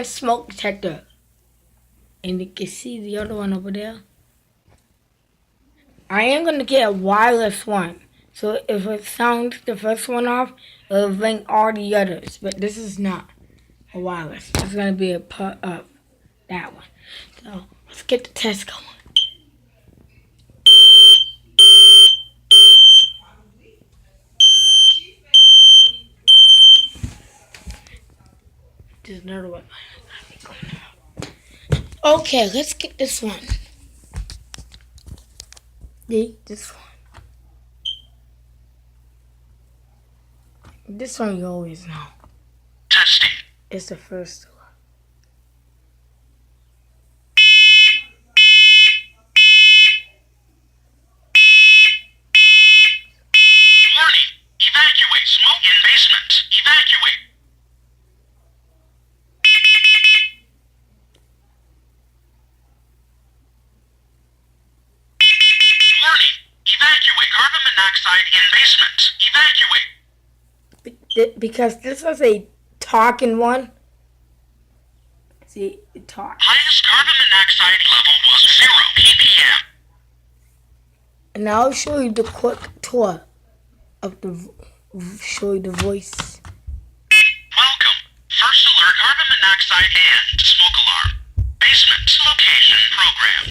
Smoke detector. And you can see the other one over there. I am going to get a wireless one. So if it sounds the first one off, it'll ring all the others. But this is not a wireless. It's going to be a part of that one. So let's get the test going. There's another one. Okay, let's get this one. See, this one. This one you always know. Testing. It's the first one. Warning. Evacuate. Smoke in basement. Evacuate. Warning. Evacuate. Carbon monoxide in basement. Evacuate. Because this was a talking one. See, it talks. Highest carbon monoxide level was 0 ppm. And I'll show you the quick tour of the voice. Welcome. First alert carbon monoxide and smoke alarm. Basement location program.